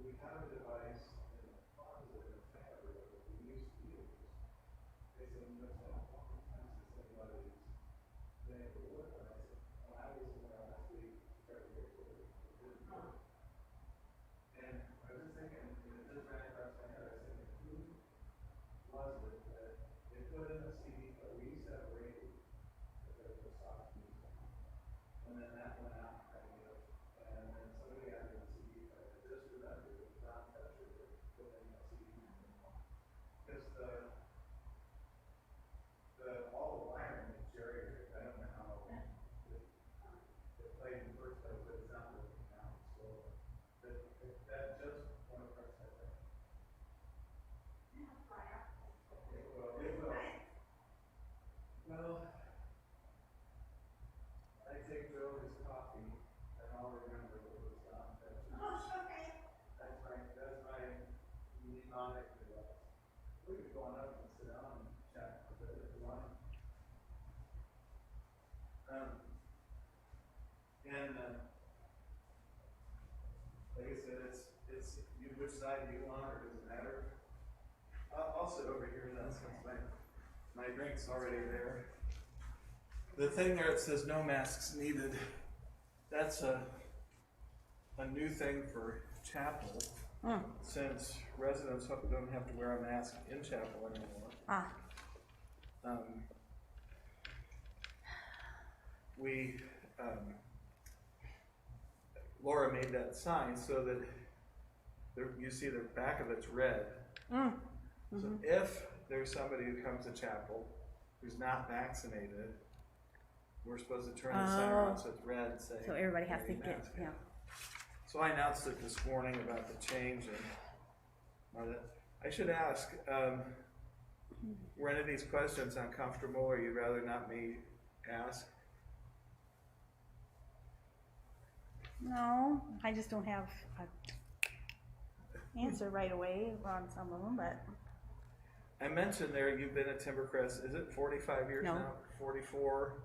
we have a device in the closet in the fabric that we used to use. They said, you know, how many times has anybody been able to work? And I said, well, I was in there last week, tried to get to it, it didn't work. And I was just thinking, and it just ran across my head, I said, who was it that they put in a CD, but we used to have a radio that there was soft music. And then that went out, kind of, and then somebody added a CD player. I just remembered that John Fetcher put in a CD. Because all the wiring is jerry-rigged. I don't know how it played in the first place, but it's not working now. So that just went across my head. It will. Well, I take Joe his coffee, and I'll remember what was John Fetcher. That's my mnemonic device. We could go on up and sit down and chat a bit if you want. Like I said, it's you, which side do you want, or does it matter? I'll sit over here then, since my drink's already there. The thing there, it says no masks needed. That's a new thing for chapel, since residents don't have to wear a mask in chapel anymore. Laura made that sign so that you see the back of it's red. So if there's somebody who comes to chapel who's not vaccinated, we're supposed to turn the sign around so it's red and say, so everybody has to get, yeah. So I announced it this morning about the change, and I should ask, were any of these questions uncomfortable, or you'd rather not me ask? No, I just don't have an answer right away on some of them, but. I mentioned there you've been at Timbercrest, is it 45 years now? 44?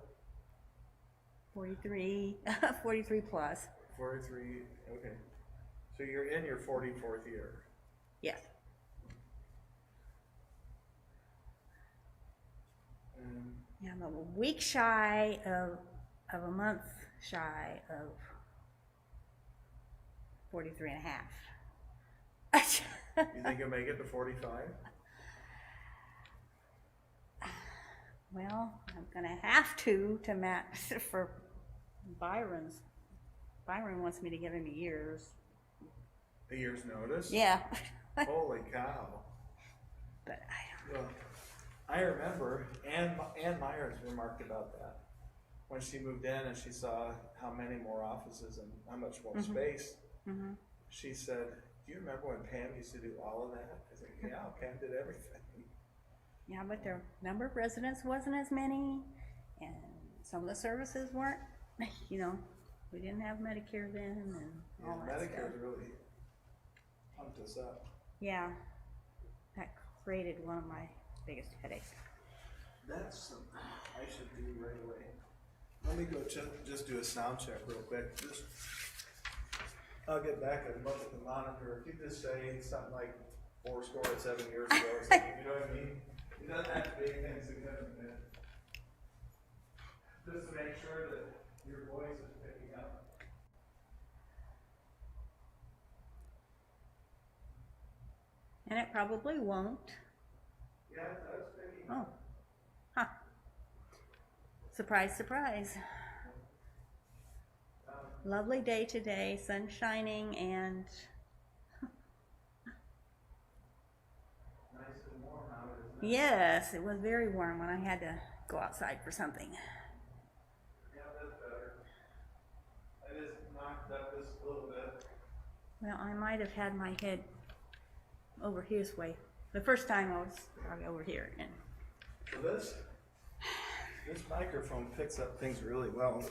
43, 43 plus. 43, okay. So you're in your 44th year. Yes. Yeah, I'm a week shy of a month shy of 43 and a half. You think you'll make it to 45? Well, I'm gonna have to match for Byron's. Byron wants me to give him a year's. A year's notice? Yeah. Holy cow. But I don't know. Well, I remember Ann Myers remarked about that when she moved in and she saw how many more offices and how much more space. She said, do you remember when Pam used to do all of that? I said, yeah, Pam did everything. Yeah, but the number of residents wasn't as many, and some of the services weren't, you know, we didn't have Medicare then, and all that stuff. Medicare's really pumped us up. Yeah, that created one of my biggest headaches. That's something I should do right away. Let me go just do a sound check real quick. I'll get back and look at the monitor. If you just say something like 7 years ago or something, you know what I mean? It doesn't have to be anything significant. Just to make sure that your voice is picking up. And it probably won't. Yeah, that's picking up. Huh. Surprise, surprise. Lovely day today, sun shining, and nice and warm out, isn't it? yes, it was very warm when I had to go outside for something. Yeah, that's better. I just knocked up this a little bit. Well, I might have had my head over his way. The first time I was probably over here. And so this microphone picks up things really well.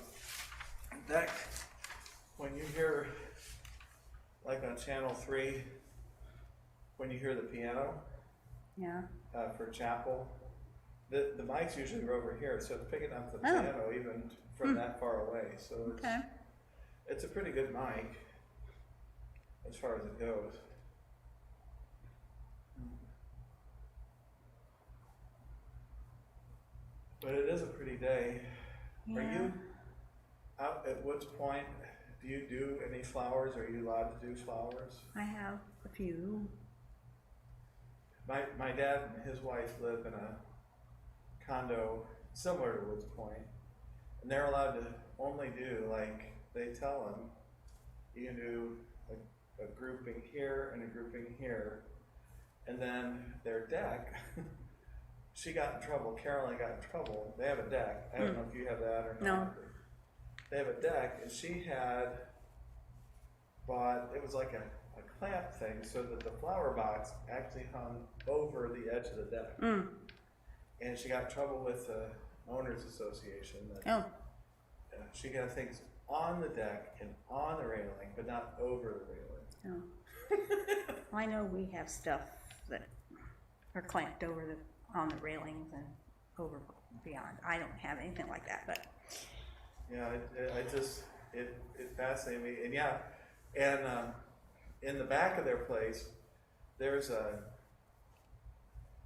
In fact, when you hear, like on channel 3, when you hear the piano, yeah, for chapel, the mics usually are over here, so it's picking up the piano even from that far away. So it's a pretty good mic. as far as it goes. But it is a pretty day. Yeah. Are you out at Woods Point? Do you do any flowers? Are you allowed to do flowers? I have a few. My dad and his wife live in a condo similar to Woods Point, and they're allowed to only do, like, they tell them, you can do a grouping here and a grouping here, and then their deck, she got in trouble, Carolyn got in trouble, they have a deck, I don't know if you have that or not. No. They have a deck, and she had bought, it was like a clamp thing, so that the flower box actually hung over the edge of the deck. And she got in trouble with the owners association. That, she got things on the deck and on the railing, but not over the railing. Well, I know we have stuff that are clamped over on the railings and over beyond. I don't have anything like that, but yeah, it fascinated me, and yeah, and in the back of their place, there's a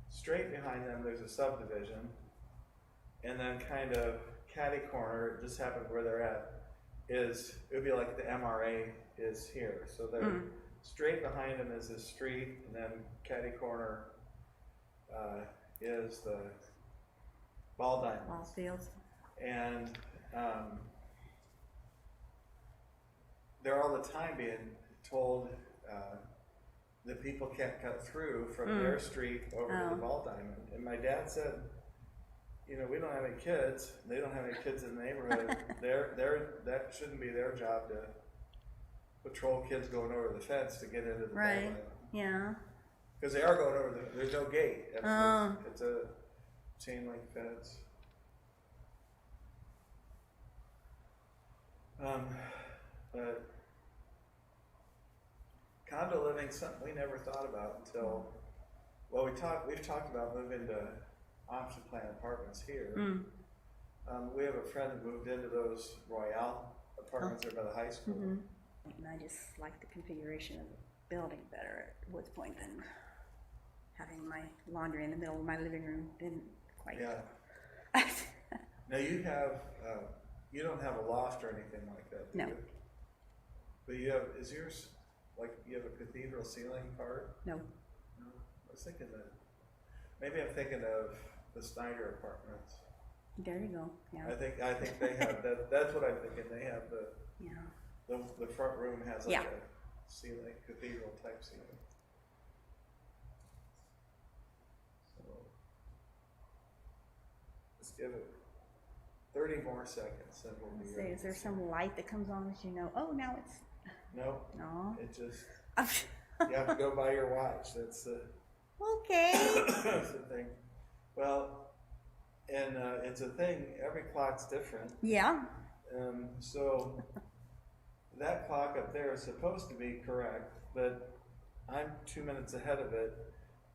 straight behind them. There's a subdivision, and then kind of catty corner. It just happened where they're at. It would be like the MRA is here. So they're straight behind them is this street, and then catty corner is the ball diamonds. ball fields. And they're all the time being told that people can't cut through from their street over to the ball diamond. And my dad said, you know, we don't have any kids. They don't have any kids in the neighborhood. That shouldn't be their job to patrol kids going over the fence to get into the ball diamond. Yeah. Because they are going over there's no gate. It's a chain link fence. But condo living is something we never thought about until, well, we've talked about moving to option plan apartments here. We have a friend that moved into those Royale apartments there by the high school. And I just like the configuration of the building better at Woods Point than having my laundry in the middle of my living room. Didn't quite. Yeah. Now you have, you don't have a loft or anything like that, do No. you? But you have, is yours, like, you have a cathedral ceiling part? No. No? I was thinking that, maybe I'm thinking of the Snyder apartments. There you go. Yeah. I think they have that. That's what I'm thinking. They have Yeah. the front room has like Yeah. a ceiling, cathedral type ceiling. So let's give it 30 more seconds, and we'll be Say, ready. is there some light that comes on as you know? Oh, now it's No. no. It just you have to go by your watch. That's the Okay. that's the thing. Well, and it's a thing. Every clock's different. Yeah. So that clock up there is supposed to be correct, but I'm 2 minutes ahead of it.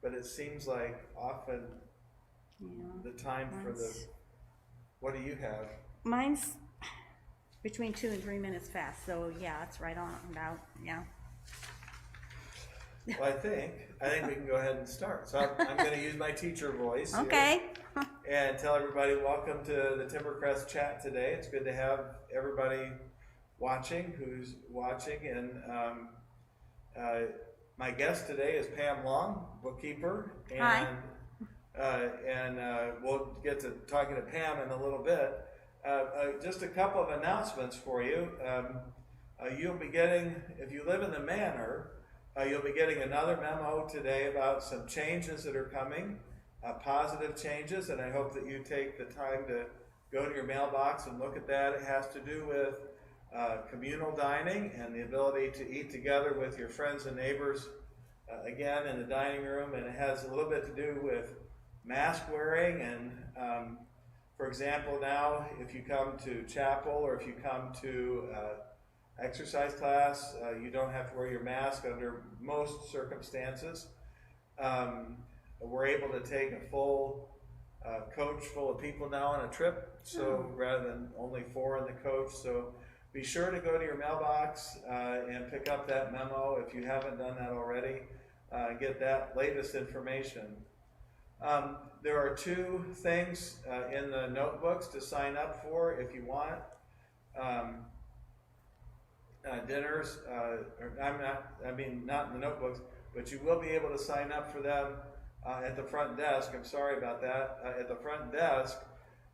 But it seems like often the time for the, what do you have? Mine's between 2 and 3 minutes fast, so yeah, it's right on about, yeah. Well, I think we can go ahead and start. So I'm going to use my teacher voice here. Okay. And tell everybody welcome to the Timbercrest chat today. It's good to have everybody watching who's watching. And my guest today is Pam Long, bookkeeper. And, Hi. We'll get to talking to Pam in a little bit. Just a couple of announcements for you. You'll be getting, if you live in the manor, you'll be getting another memo today about some changes that are coming. Positive changes, and I hope that you take the time to go to your mailbox and look at that. It has to do with communal dining and the ability to eat together with your friends and neighbors again in the dining room, and it has a little bit to do with mask wearing. And for example, now if you come to chapel or if you come to exercise class, you don't have to wear your mask under most circumstances. We're able to take a full coach full of people now on a trip, so rather than only 4 in the coach. So be sure to go to your mailbox and pick up that memo if you haven't done that already. Get that latest information. There are 2 things in the notebooks to sign up for if you want. Dinners, not in the notebooks, but you will be able to sign up for them at the front desk. I'm sorry about that. At the front desk,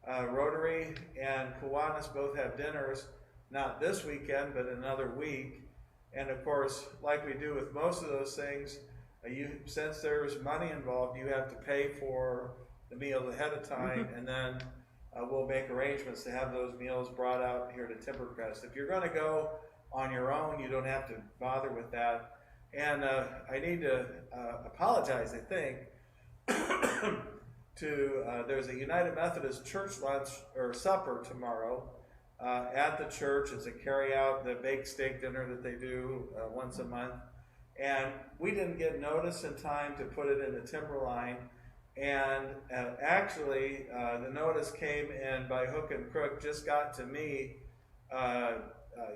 Rotary and Kiwanis both have dinners, not this weekend, but another week. And of course, like we do with most of those things, since there's money involved, you have to pay for the meals ahead of time, and then we'll make arrangements to have those meals brought out here to Timbercrest. If you're going to go on your own, you don't have to bother with that. And I need to apologize, I think, there's a United Methodist Church lunch or supper tomorrow at the church. It's a carry-out, the baked steak dinner that they do once a month. And we didn't get notice in time to put it in the Timberline. And actually, the notice came in by hook and crook, just got to me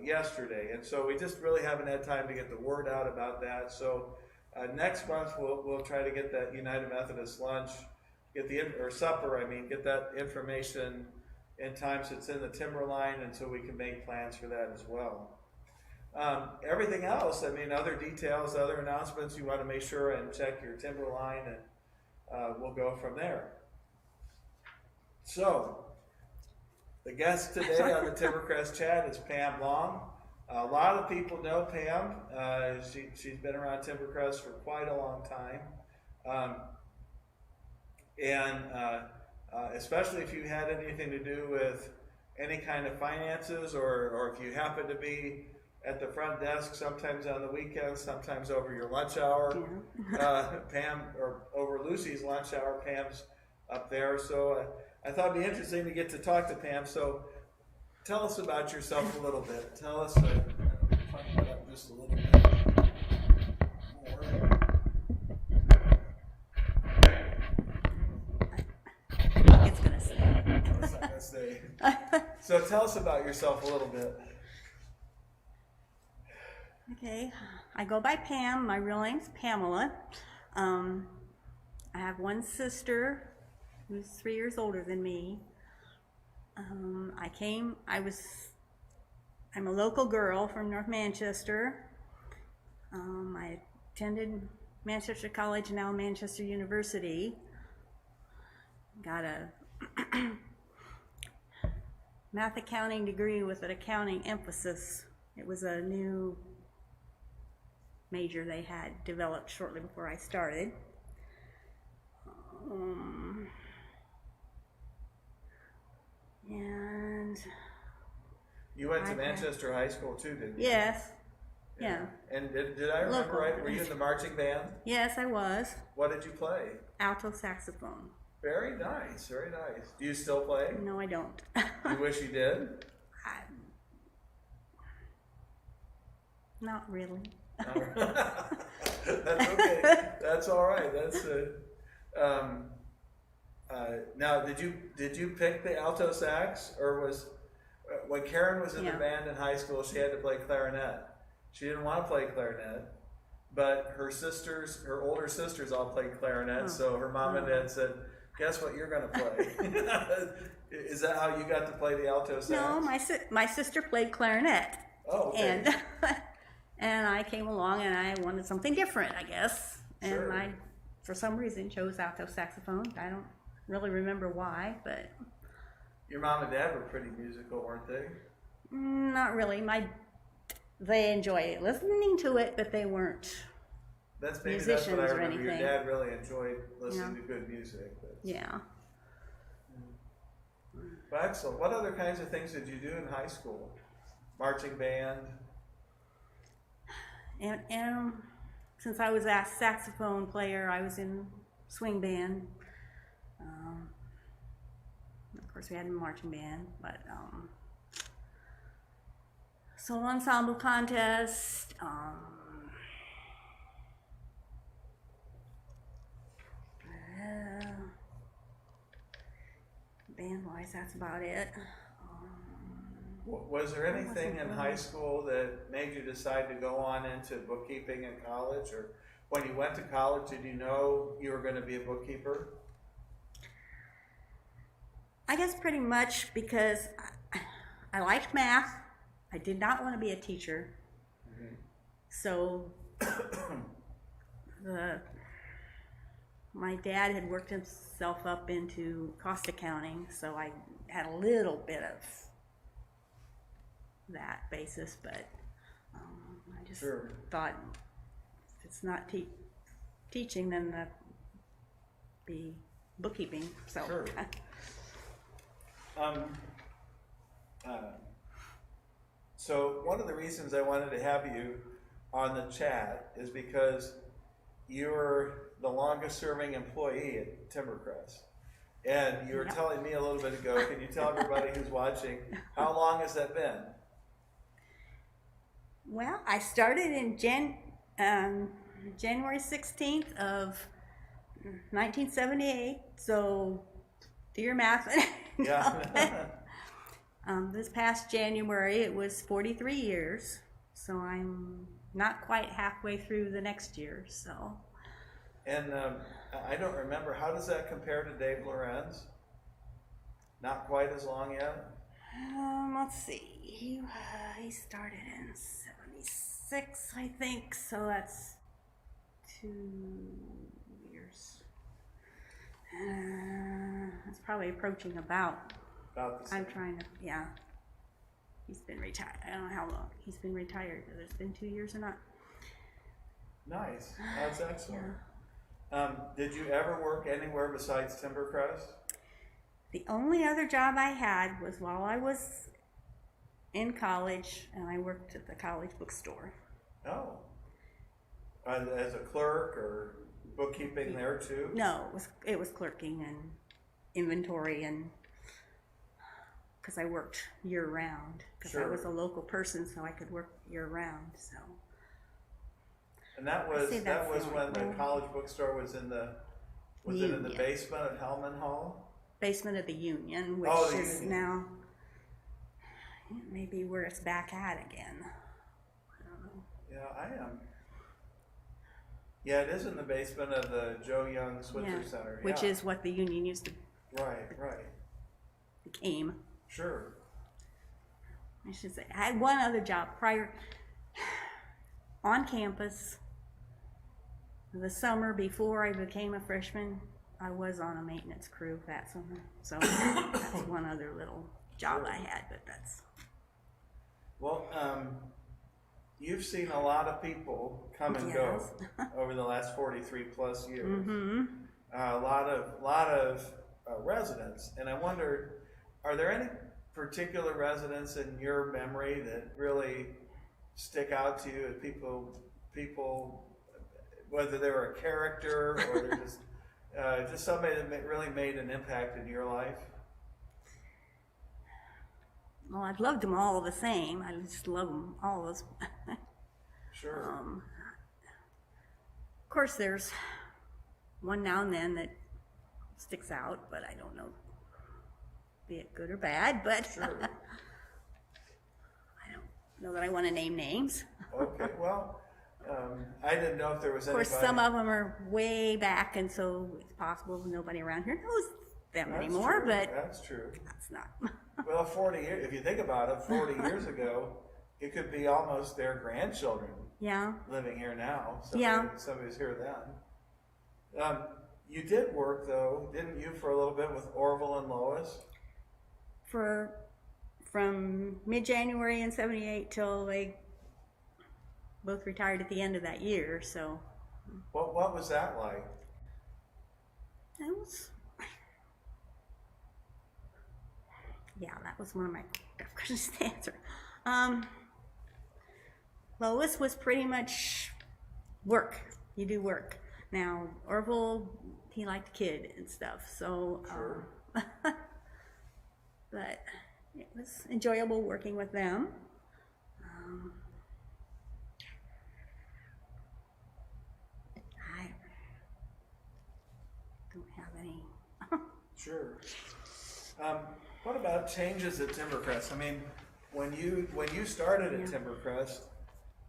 yesterday. And so we just really haven't had time to get the word out about that. So next month we'll try to get that United Methodist lunch, get that information in time so it's in the Timberline, and so we can make plans for that as well. Everything else, other details, other announcements, you want to make sure and check your Timberline, and we'll go from there. So, the guest today on the Timbercrest chat is Pam Long. A lot of people know Pam. She's been around Timbercrest for quite a long time. Especially if you had anything to do with any kind of finances, or if you happen to be at the front desk sometimes on the weekends, sometimes over your lunch hour. Pam, or over Lucy's lunch hour, Pam's up there. So I thought it'd be interesting to get to talk to Pam. So tell us about yourself a little bit. Tell us, talk about that just a little bit more. It's gonna stay. It's not gonna stay. So tell us about yourself a little bit. Okay, I go by Pam. My real name's Pamela. I have one sister who's 3 years older than me. I'm a local girl from North Manchester. I attended Manchester College, now Manchester University. Got a math accounting degree with an accounting emphasis. It was a new major they had developed shortly before I started. And you went to Manchester High School too, didn't you? Yes. Yeah. And did I remember right? Were you in the marching band? Yes, I was. What did you play? Alto saxophone. Very nice, very nice. Do you still play? No, I don't. You wish you did? Not really. That's okay. That's all right. That's now, did you pick the alto sax, or was when Karen was in the band in high school, she had to play clarinet. She didn't want to play clarinet, but her older sisters all played clarinet. So her mom and dad said, "Guess what you're going to play?" Is that how you got to play the alto sax? No, my sister played clarinet. Oh, okay. And I came along and I wanted something different, I guess. Sure. And I, for some reason, chose alto saxophone. I don't really remember why, but... Your mom and dad were pretty musical, weren't they? Not really. They enjoy listening to it, but they weren't musicians that's what I or remember. anything. Your dad really enjoyed listening to good music. Yeah. But excellent. What other kinds of things did you do in high school? Marching band? And since I was a saxophone player, I was in swing band. Of course, we had a marching band, but solo ensemble contest. Band-wise, that's about it. Was there anything in high school that made you decide to go on into bookkeeping in college? Or when you went to college, did you know you were going to be a bookkeeper? I guess pretty much because I liked math. I did not want to be a teacher. Mm-hmm. So my dad had worked himself up into cost accounting, so I had a little bit of that basis, but I just Sure. thought if it's not teaching, then that'd be bookkeeping. So Sure. So one of the reasons I wanted to have you on the chat is because you're the longest serving employee at Timbercrest. And you were telling me a little bit ago, can you tell everybody who's watching, how long has that been? Well, I started in January 16th of 1978, so do your math. Yeah. This past January, it was 43 years, so I'm not quite halfway through the next year, so. And I don't remember, how does that compare to Dave Lorenz? Not quite as long yet? Let's see, he started in 76, I think, so that's 2 years. It's probably approaching about About the same. I'm trying to, yeah. He's been retired. I don't know how long he's been retired. Whether it's been 2 years or not. Nice. That's excellent. Did you ever work anywhere besides Timbercrest? The only other job I had was while I was in college, and I worked at the college bookstore. Oh. As a clerk or bookkeeping there too? No, it was clerking and inventory, and because I worked year round. Because I Sure. was a local person, so I could work year round. So. And that I was see that's the when the only- college bookstore was in the it in the Union. basement of Hellman Hall? Basement of the Union, which Oh, the is Union. now maybe where it's back at again. I don't know. Yeah, I am. Yeah, it is in the basement of the Joe Young Switzer Center. Which Yeah. is what the Union used to Right. became. Sure. I should say. I had one other job prior on campus. The summer before I became a freshman, I was on a maintenance crew that summer. So that's one other little job I had, but that's. Well, you've seen a lot of people come and go over the last 43 plus years. Mm-hmm. A lot of residents, and I wondered, are there any particular residents in your memory that really stick out to you as people, whether they were a character or they're just somebody that really made an impact in your life? Well, I've loved them all the same. I just love them all. Those. Sure. Of course, there's one now and then that sticks out, but I don't know, be it good or bad. But Sure. I don't know that I want to name names. Okay. Well, I didn't know if there was Of course, anybody. some of them are way back, and so it's possible nobody around here knows them That's anymore. true. But That's true. that's not. Well, 40 years, if you think about it, 40 years ago, it could be almost their grandchildren Yeah. living here now. Yeah. Somebody's here then. You did work, though, didn't you, for a little bit with Orville and Lois? From mid-January in '78 till they both retired at the end of that year. So What was that like? that was. Yeah, that was one of my tough questions to answer. Lois was pretty much work. You do work. Now, Orville, he liked kid and stuff, so, Sure. but it was enjoyable working with them. I don't have any. Sure. What about changes at Timbercrest? I mean, When you started at Timbercrest,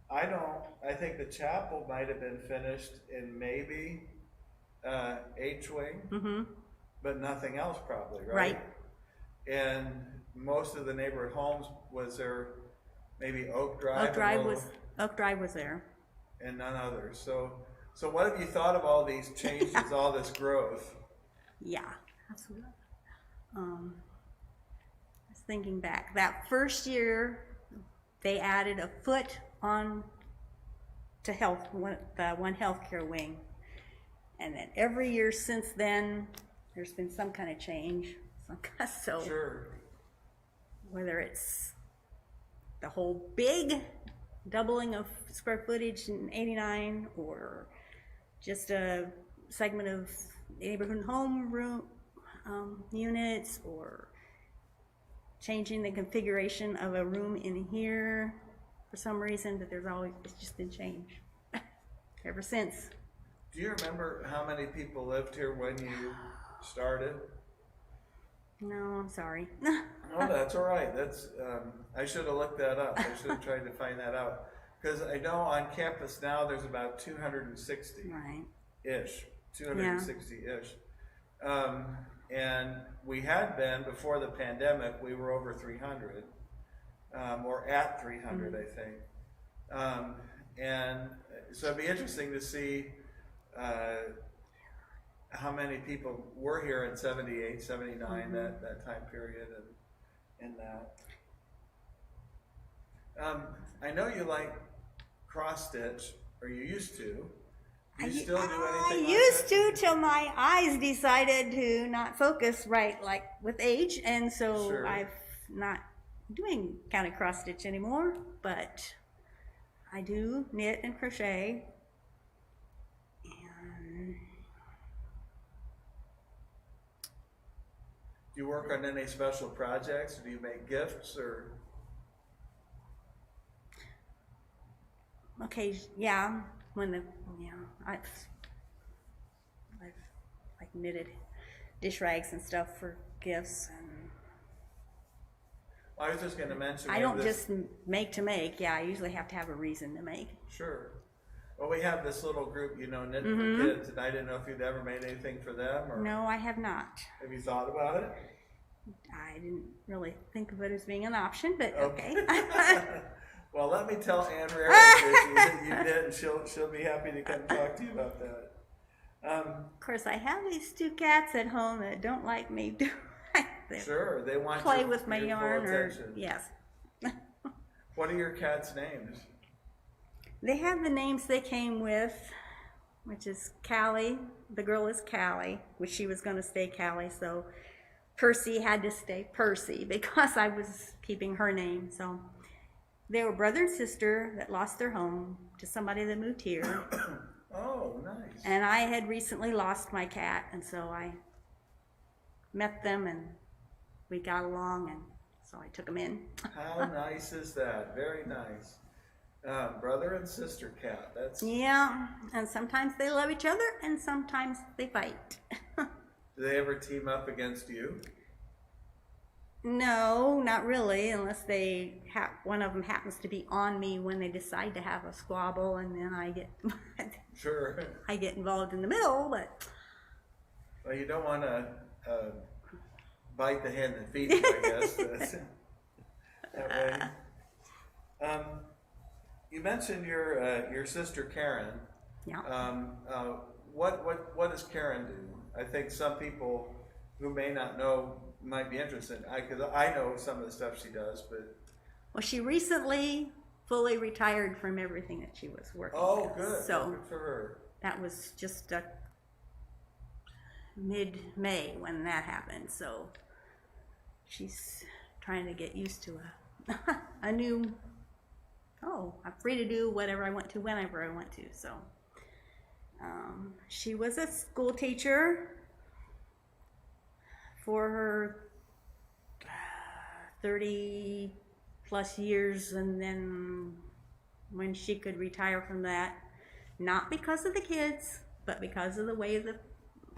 I think the chapel might have been finished in maybe H wing, but nothing else probably, right? Right. And most of the neighborhood homes, was there maybe Oak Drive? Oak Drive was there. And none others. So what have you thought of all these changes, all this growth? Yeah, absolutely. I was thinking back. That first year, they added a foot on to the one healthcare wing. And then every year since then, there's been some kind of change. So Sure. whether it's the whole big doubling of square footage in '89, or just a segment of neighborhood home room units, or changing the configuration of a room in here for some reason, but it's just been changed ever since. Do you remember how many people lived here when you started? No, I'm sorry. Oh, that's all right. That's I should have looked that up. I should have tried to find that out, because I know on campus now there's about 260 Right. ish, 260 ish, and we had been before the pandemic. We were over 300, or at 300, I think, and so it'd be interesting to see how many people were here in 78, 79, that time period, and that. I know you like cross stitch, or you used to. Do you still do anything I like used that? to, till my eyes decided to not focus right, like with age, and so Sure. I'm not doing counted cross stitch anymore, but I do knit and crochet. And Do you work on any special projects? Do you make gifts, or? okay, yeah, I've like knitted dish rags and stuff for gifts, and I was just going to mention. I we have don't this- just make to make. Yeah, I usually have to have a reason to make. Sure. Well, we have this little group, knit for kids, and I didn't know if you'd ever made anything for them, or No, I have not. have you thought about it? I didn't really think of it as being an option, but okay. Well, let me tell Ann Rare that you did, and she'll be happy to come talk to you about that. Of course, I have these two cats at home that don't like me doing that. Sure, they want Play your, with my your yarn, full or attention. yes. What are your cats' names? They have the names they came with, which is Callie. The girl is Callie, which she was going to stay Callie, so Percy had to stay Percy because I was keeping her name. So they were brother and sister that lost their home to somebody that moved here. Oh, nice. And I had recently lost my cat, and so I met them and we got along, and so I took them in. How nice is that? Very nice. Brother and sister cat. That's. Yeah, and sometimes they love each other and sometimes they fight. Do they ever team up against you? No, not really, unless one of them happens to be on me when they decide to have a squabble, and then I get Sure. I get involved in the middle. But Well, you don't want to bite the hand that feeds you, I guess. That way. You mentioned your sister Karen. yeah, What does Karen do? I think some people who may not know might be interested. Because I know some of the stuff she does, but. well, she recently fully retired from everything that she was working. Oh, with. good. So Good for her. that was just mid-May when that happened. So she's trying to get used to a new. Oh, I'm free to do whatever I want to whenever I want to. So she was a school teacher for her 30 plus years, and then when she could retire from that, not because of the kids, but because of the way the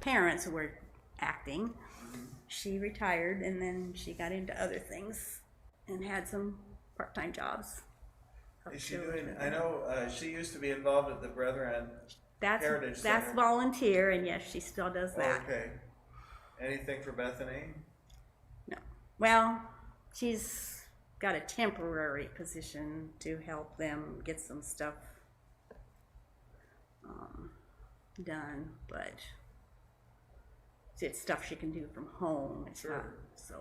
parents were acting, she retired, and then she got into other things and had some part-time jobs. Is she doing, I know, she used to be involved at the Brethren Heritage That's Center. volunteer, and yes, she still does that. Okay. Anything for Bethany? No. Well, she's got a temporary position to help them get some stuff done, but it's stuff she can do from home. It's Sure. not, so.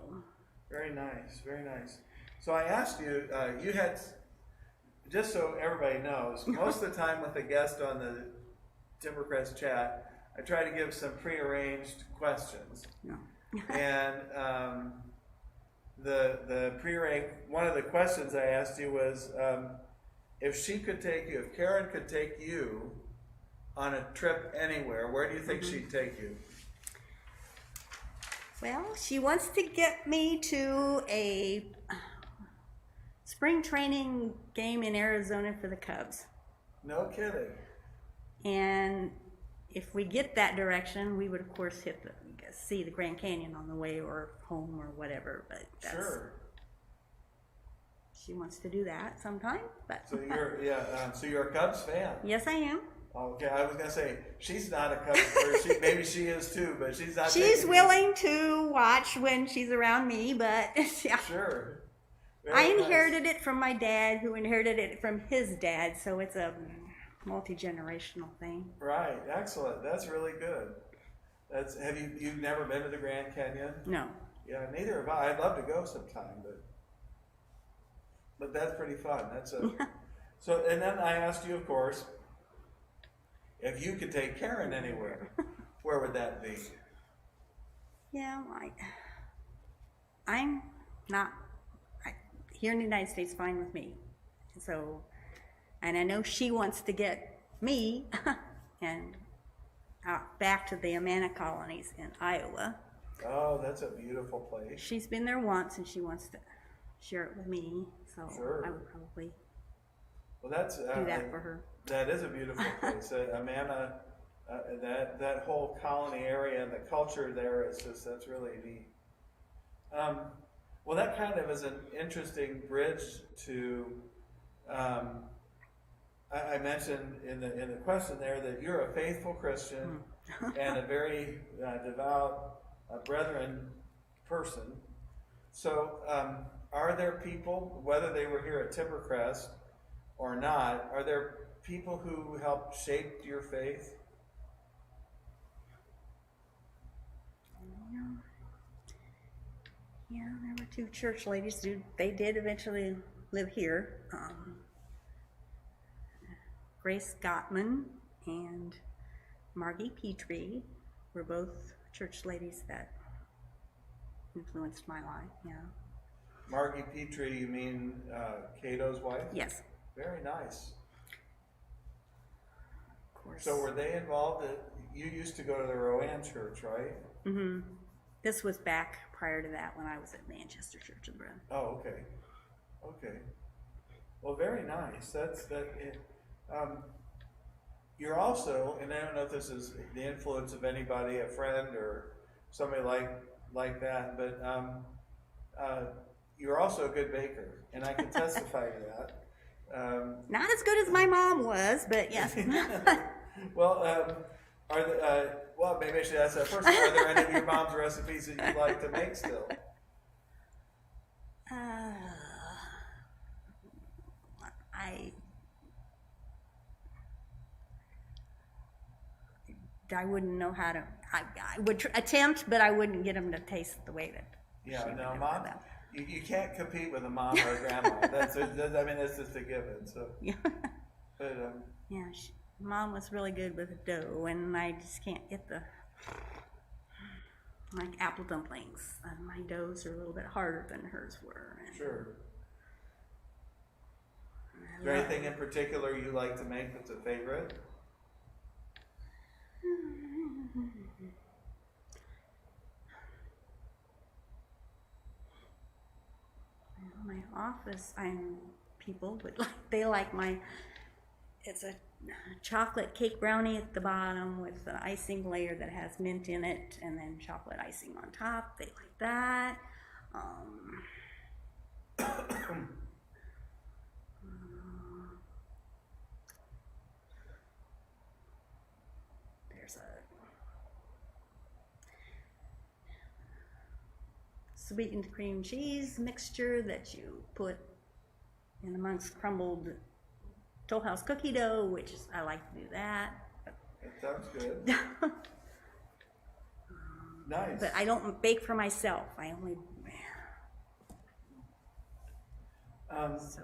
Very nice, very nice. So I asked you, you had, just so everybody knows, most of the time with a guest on the Timbercrest chat, I try to give some prearranged questions. No. And the prearranged, one of the questions I asked you was, if she could take you, if Karen could take you on a trip anywhere, where do you think she'd take you? Well, she wants to get me to a spring training game in Arizona for the Cubs. No kidding. And if we get that direction, we would of course see the Grand Canyon on the way or home or whatever. But that's, Sure. she wants to do that sometime. But So you're a Cubs fan. yes, I am. Okay, I was gonna say she's not a Cubs person. Maybe she is too, but she's not. She's willing to watch when she's around me, but yeah. Sure. I Very inherited it from my dad, who inherited it from his dad, so it's a multi-generational thing. Right. Excellent. That's really good. Have you've never been to the Grand Canyon? No. Yeah, neither have I. I'd love to go sometime, but that's pretty fun. So. And then I asked you, of course, if you could take Karen anywhere, where would that be? Yeah, I'm not, here in the United States, fine with me. So, and I know she wants to get me and back to the Amana colonies in Iowa. Oh, that's a beautiful place. She's been there once and she wants to share it with me, so Sure. I would probably Well, that's do that for her. That is a beautiful place. Amana, that whole colony area and the culture there is that's really neat. Well, that kind of is an interesting bridge to. I mentioned in the question there that you're a faithful Christian and a very devout Brethren person. So, are there people, whether they were here at Timbercrest or not, are there people who helped shape your faith? Yeah, there were two church ladies. They did eventually live here. Grace Gottman and Margie Petrie were both church ladies that influenced my life. Yeah. Margie Petrie, you mean Cato's wife? Yes. Very nice. Of course. So were they involved? You used to go to the Rowan Church, right? Mm-hmm. This was back prior to that when I was at Manchester Church of the Brethren. Oh, okay. Okay. Well, very nice. You're also, and I don't know if this is the influence of anybody, a friend or somebody like that, but you're also a good baker, and I can testify to that. Not as good as my mom was, but yes. Well, well, maybe I should ask that first. Are there any of your mom's recipes that you like to make still? I wouldn't know how to. I would attempt, but I wouldn't get them to taste the way that. Yeah, no, mom. You can't compete with a mom or a grandma. That's just a given. So. Yeah. But yeah, mom was really good with dough, and I just can't get like apple dumplings. My doughs are a little bit harder than hers were. Sure. Is there anything in particular you like to make that's a favorite? My office, people would like it's a chocolate cake brownie at the bottom with an icing layer that has mint in it and then chocolate icing on top. They like that. there's a sweetened cream cheese mixture that you put in amongst crumbled Toll House cookie dough, which I like to do that. That sounds good. Nice. But I don't bake for myself. I only so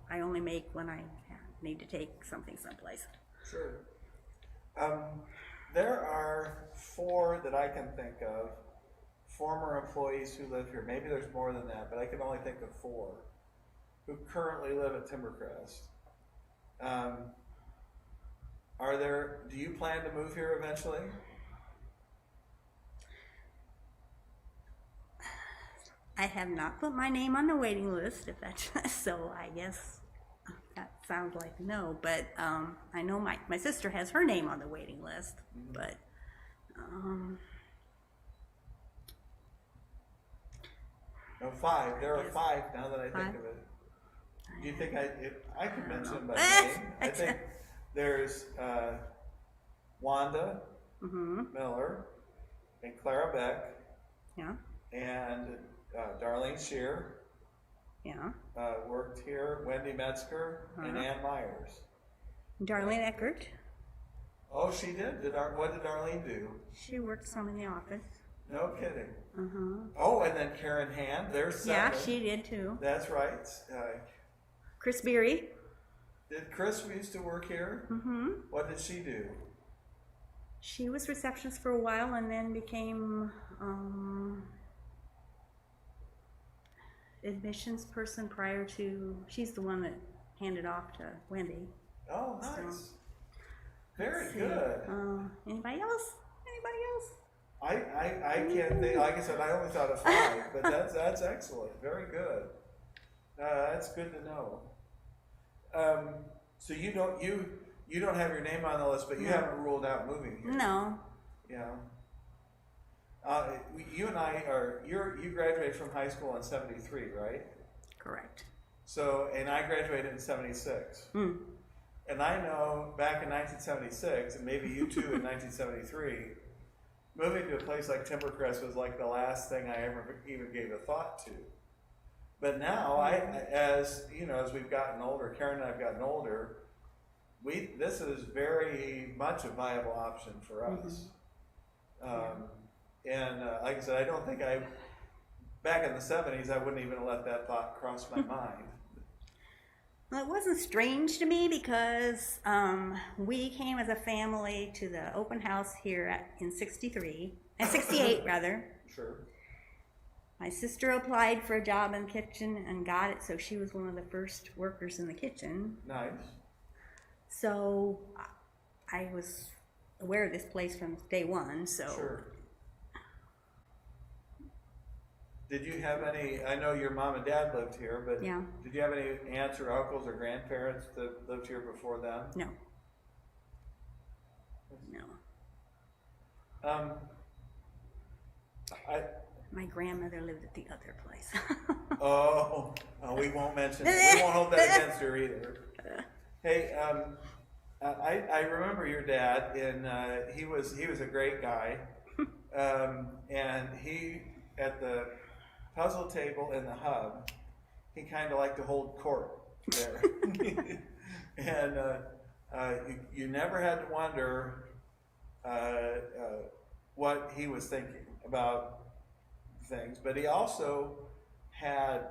I only make when I need to take something someplace. Sure. There are 4 that I can think of, former employees who live here. Maybe there's more than that, but I can only think of 4 who currently live at Timbercrest. Do you plan to move here eventually? I have not put my name on the waiting list, if that's so. I guess that sounds like no, but I know my sister has her name on the waiting list, but No, 5. There are Yes. 5 now that I think 5? of it. Do you think if I could mention by know. name? I think there's Wanda Mm-hmm. Miller and Clara Beck Yeah, and Darlene Shear yeah. worked here, Wendy Metzger and Ann Myers. Darlene Eckert, Oh, she did? What did Darlene do? she worked some in the office. No kidding. Uh-huh. Oh, and then Karen Hand, there's 7. Yeah, she did too. That's right. Chris Beery. Did Chris used to work here? Mm-hmm. What did she do? She was receptionist for a while and then became admissions person prior to, she's the one that handed off to Wendy. Oh, nice. So, Very let's see. good. Anybody else? Anybody else? I can't think, like I said, I only thought of 5, but that's excellent. Very good. That's good to know. So you don't have your name on the list, but you haven't ruled out moving here. No. Yeah. You and I you graduated from high school in 73, right? Correct. So, and I graduated in 76. Mm. And I know back in 1976, and maybe you too in 1973, moving to a place like Timbercrest was like the last thing I ever even gave a thought to. But now, as we've gotten older, Karen and I have gotten older, this is very much a viable option for us. And like I said, I don't think back in the 70s, I wouldn't even have let that thought cross my mind. Well, it wasn't strange to me because we came as a family to the open house here in 68 rather. Sure. My sister applied for a job in the kitchen and got it, so she was one of the first workers in the kitchen. Nice. So I was aware of this place from day one, so. Sure. Did you have any, I know your mom and dad lived here, but Yeah. did you have any aunts or uncles or grandparents that lived here before them? No. No. My grandmother lived at the other place. We won't mention it. We won't hold that against her either. Hey, I remember your dad, and he was a great guy, and he at the puzzle table in the hub, he kind of liked to hold court there, and you never had to wonder what he was thinking about things, but he also had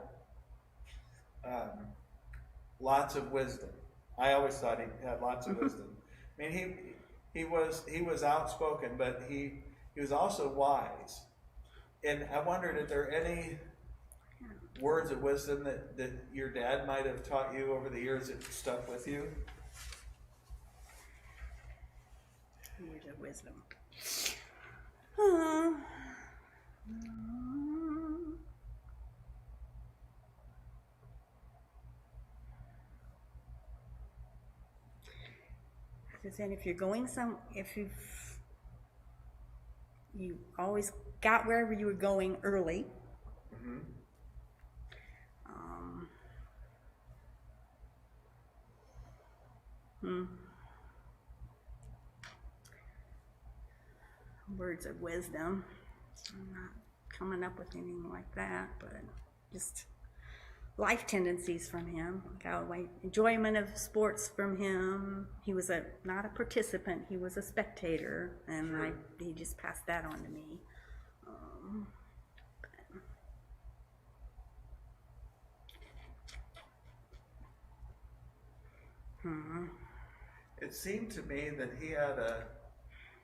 lots of wisdom. I always thought he had lots of wisdom. I mean, he was outspoken, but he was also wise. And I wondered, if there any words of wisdom that your dad might have taught you over the years that stuck with you? Words of wisdom. As I said, if you're going you always got wherever you were going early. Mm-hmm. words of wisdom. I'm not coming up with anything like that, but just life tendencies from him. Enjoyment of sports from him. He was not a participant, he was a spectator, and Sure. he just passed that on to me. It seemed to me that he had a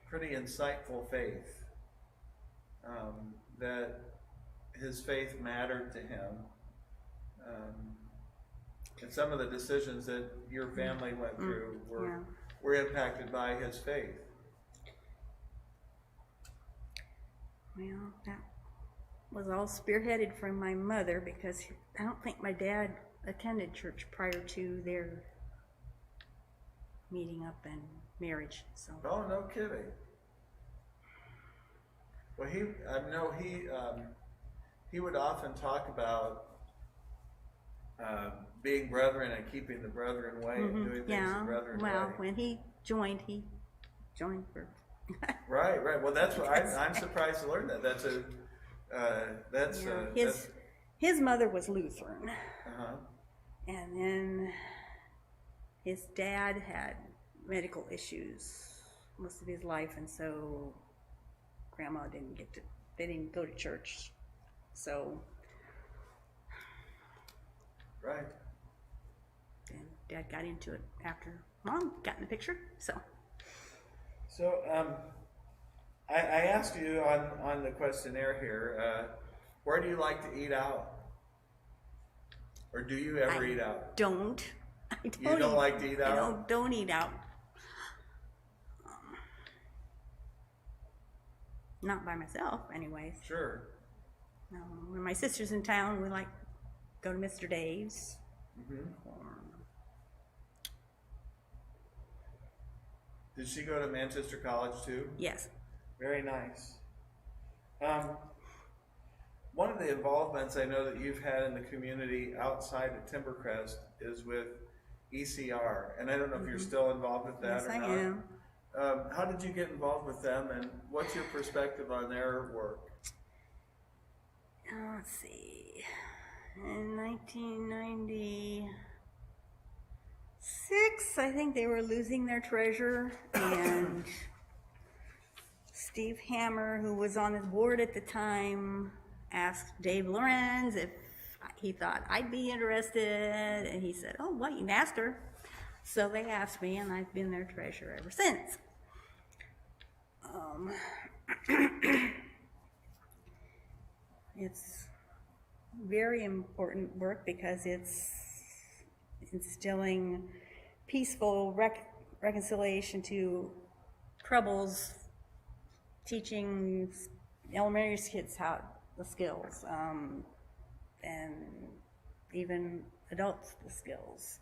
pretty insightful faith, that his faith mattered to him. And some of the decisions that your family went through were impacted by his faith. Well, that was all spearheaded from my mother, because I don't think my dad attended church prior to their meeting up and marriage. So. Oh, no kidding. Well, I know he would often talk about being brethren and keeping the brethren way and doing things the brethren way. Well, when he joined for. Right. Well, that's what I'm surprised to learn that. His mother was Lutheran, Uh-huh. and then his dad had medical issues most of his life, and so Grandma they didn't go to church, so. Right. And Dad got into it after Mom got in the picture, so. So, I asked you on the questionnaire here, where do you like to eat out? Or do you ever eat out? I don't You don't like to eat out? I don't eat out. Not by myself, anyways. Sure. When my sister's in town, we like go to Mr. Dave's. Mm-hmm. Did she go to Manchester College too? Yes. Very nice. One of the involvements I know that you've had in the community outside of Timbercrest is with ECR, and I don't know if you're still involved with that Yes, or I not. am. How did you get involved with them, and what's your perspective on their work? Let's see. In 1996, I think they were losing their treasurer, and Steve Hammer, who was on his board at the time, asked Dave Lorenz if he thought I'd be interested, and he said, "Oh, well, you can ask her." So they asked me, and I've been their treasurer ever since. It's very important work because it's instilling peaceful reconciliation to troubles, teaching elementary kids how the skills, and even adults the skills.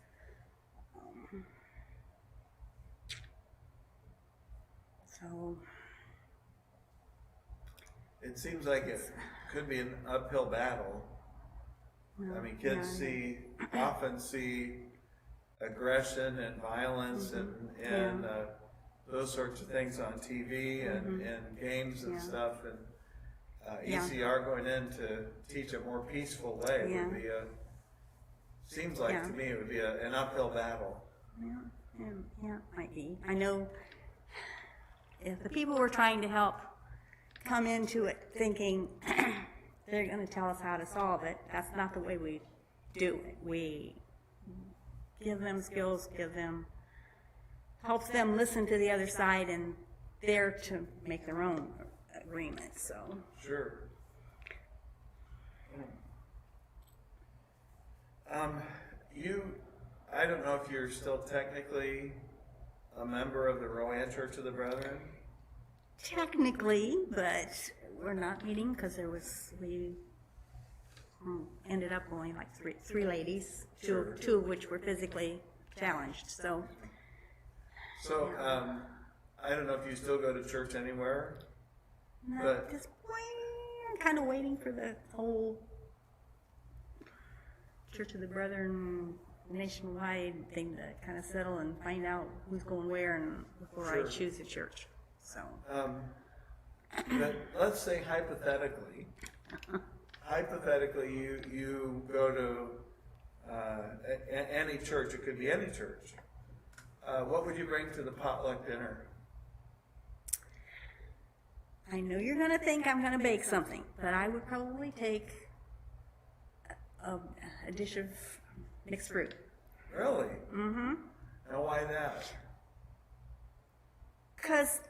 So It seems like it could be an uphill battle. I mean, kids often see aggression and violence and those sorts of things on TV and games and stuff, and ECR going in to teach a more peaceful way would be seems like to me it would be an uphill battle. Yeah, it might be. I know if the people we're trying to help come into it thinking they're going to tell us how to solve it, that's not the way we do it. We give them skills, helps them listen to the other side and dare to make their own agreement, so. Sure. I don't know if you're still technically a member of the Rowan Church of the Brethren. Technically, but we're not meeting because we ended up only like three ladies, Sure. two of which were physically challenged. So I don't know if you still go to church anywhere. not But- at this point. I'm kind of waiting for the whole Church of the Brethren nationwide thing to kind of settle and find out who's going where and before I Sure. choose a church. So But let's say hypothetically, you go to any church. It could be any church. What would you bring to the potluck dinner? I know you're gonna think I'm gonna bake something, but I would probably take a dish of mixed fruit. Really? Mm-hmm. And why that? Because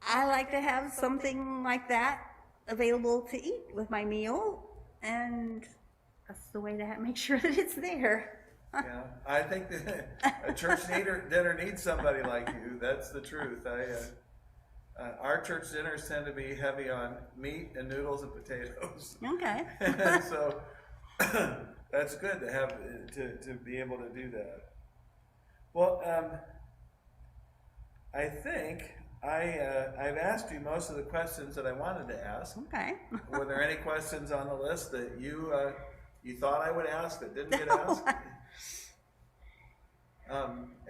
I like to have something like that available to eat with my meal, and that's the way to make sure that it's there. Yeah, I think that a church dinner needs somebody like you. That's the truth. Our church dinners tend to be heavy on meat and noodles and potatoes. Okay. So that's good to have to be able to do that. Well, I think I've asked you most of the questions that I wanted to ask. Okay. Were there any questions on the list that you thought I would ask that didn't get asked?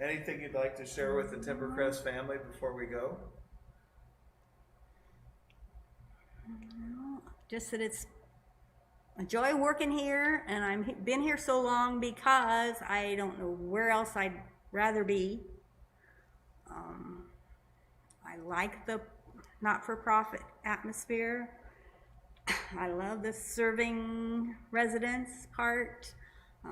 Anything you'd like to share with the Timbercrest family before we go? Just that it's a joy working here, and I've been here so long because I don't know where else I'd rather be. I like the not-for-profit atmosphere. I love the serving residents part. So,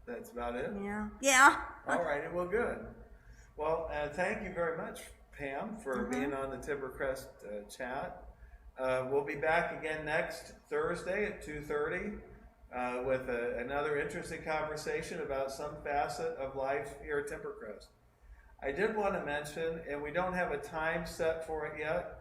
That's about it? yeah. All righty, well, good. Well, thank you very much, Pam, for being on the Timbercrest chat. We'll be back again next Thursday at 2:30 with another interesting conversation about some facet of life here at Timbercrest. I did want to mention, and we don't have a time set for it yet,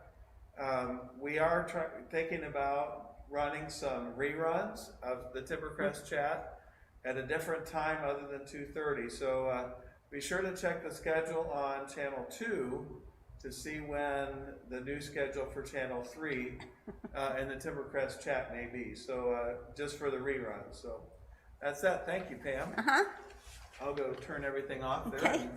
we are thinking about running some reruns of the Timbercrest chat at a different time other than 2:30. So be sure to check the schedule on Channel 2 to see when the new schedule for Channel 3 and the Timbercrest chat may be. So just for the rerun. So that's that. Thank you, Pam. I'll go turn everything off there. Okay.